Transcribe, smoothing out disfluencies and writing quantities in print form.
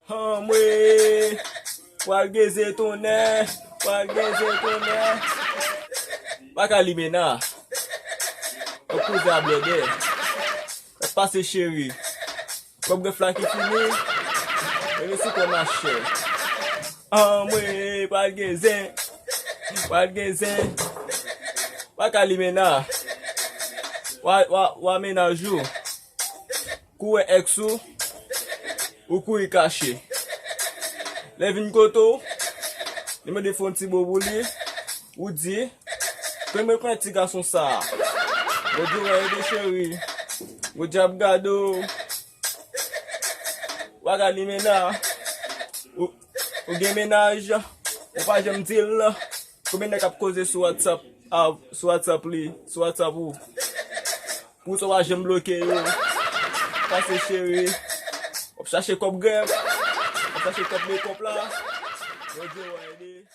Mwe, wal geze tonne, Baka li mena, opouze a blede, passe chéri, comme de flanc qui fini, et le sucre marché. Mwe, wal geze, Baka li mena, wa menajou, kouwe exou, ou kouwe caché. Levin koto, ni me defon ti bobouli, ou di, que me prend ti garçon ça. Go di ouais de chéri, go jab gado, waga li mena, ou gen ménage, ou pas j'aime dire là, combien de cap causer sur WhatsApp, sur WhatsApp ou, pour ça j'aime bloquer yo, passe chéri, on chercher comme game, on chercher comme make-up là, go di ouais